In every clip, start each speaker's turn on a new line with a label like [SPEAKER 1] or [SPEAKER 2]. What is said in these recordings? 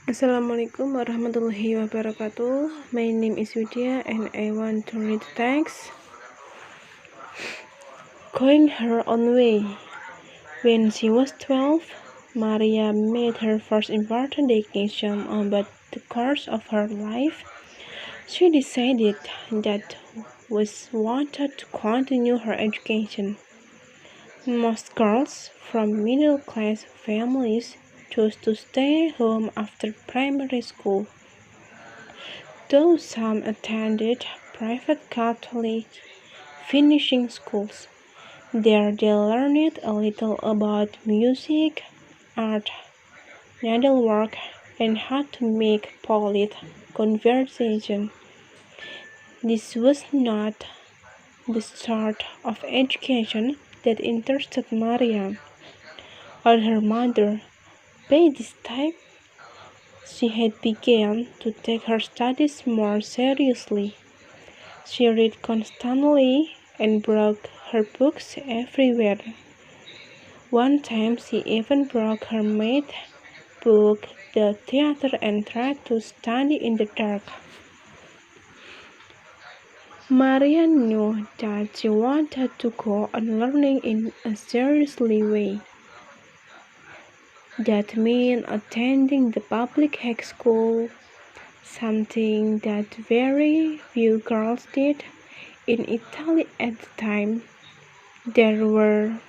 [SPEAKER 1] Assalamualaikum warahmatullahi wabarakatuh. My name is Widya and I want to read the text. Going her own way. When she was 12, Maria made her first important decision about the course of her life. She decided that was wanted to continue her education. Most girls from middle-class families chose to stay home after primary school. Though some attended private Catholic finishing schools, there they learned a little about music, art, needlework, and how to make polite conversation. This was not the sort of education that interested Maria or her mother. By this time, she had begun to take her studies more seriously. She read constantly and broke her books everywhere. One time she even broke her math book, the theater, and tried to study in the dark. Maria knew that she wanted to go on learning in a serious way. That meant attending the public high school, something that very few girls did. In Italy at the time, there were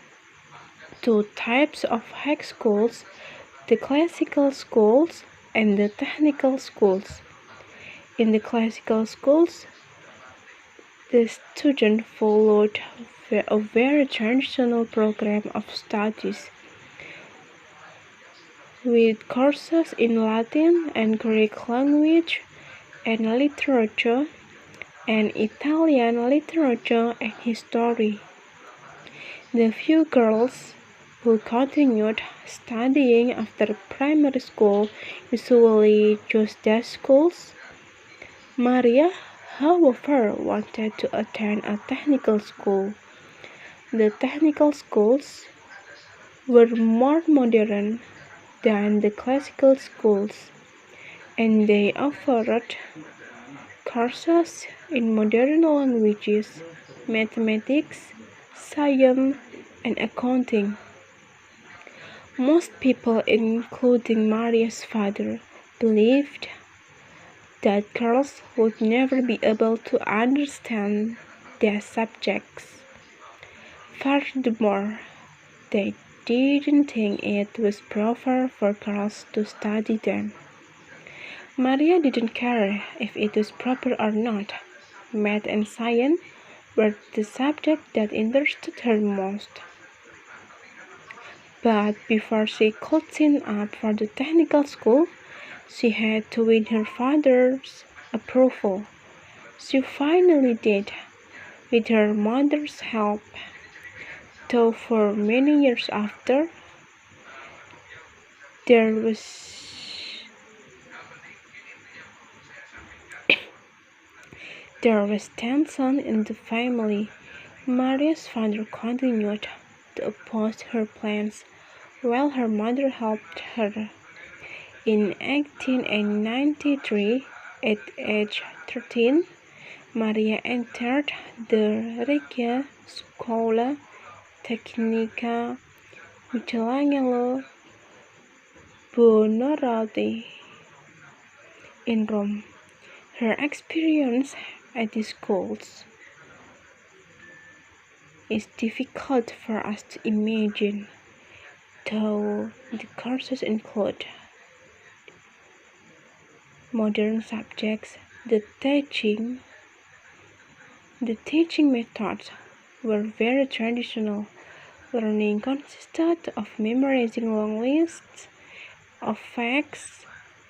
[SPEAKER 1] two types of high schools, the classical schools and the technical schools. In the classical schools, the student followed a very traditional program of studies with courses in Latin and Greek language and literature and Italian literature and history. The few girls who continued studying after primary school usually chose these schools. Maria, however, wanted to attend a technical school. The technical schools were more modern than the classical schools, and they offered courses in modern languages, mathematics, science, and accounting. Most people, including Maria's father, believed that girls would never be able to understand their subjects. Furthermore, they didn't think it was proper for girls to study them. Maria didn't care if it was proper or not. Math and science were the subjects that interested her most. But before she could sign up for the technical school, she had to win her father's approval. She finally did, with her mother's help, though for many years after, there was tension in the family. Maria's father continued to oppose her plans, while her mother helped her. In 1893, at age 13, Maria entered the Regia Scuola Tecnica Michelangelo Buonarroti in Rome. Her experience at the schools is difficult for us to imagine, though the courses include modern subjects. The teaching methods were very traditional. Learning consisted of memorizing long lists of facts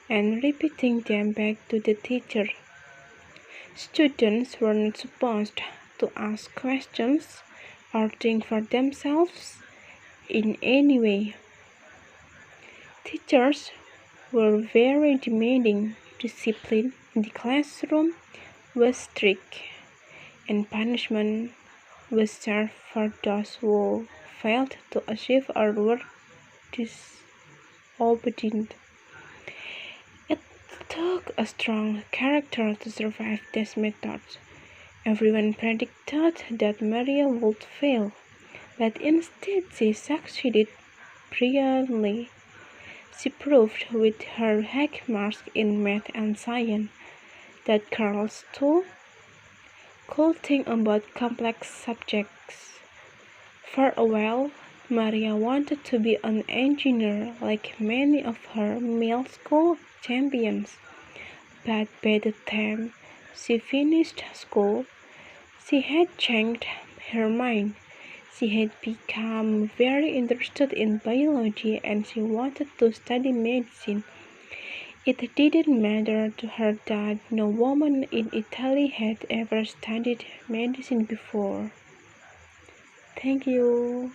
[SPEAKER 1] and repeating them back to the teacher. Students were not supposed to ask questions or think for themselves in any way. Teachers were very demanding. Discipline in the classroom was strict, and punishment was reserved for those who failed to achieve or were disobedient. took a strong character to survive these methods. Everyone predicted that Maria would fail, but instead she succeeded brilliantly. She proved with her high marks in math and science that girls too could think about complex subjects. For a while, Maria wanted to be an engineer like many of her male school champions, but by the time she finished school, she had changed her mind. She had become very interested in biology and she wanted to study medicine. It didn't matter to her that no woman in Italy had ever studied medicine before. Thank you.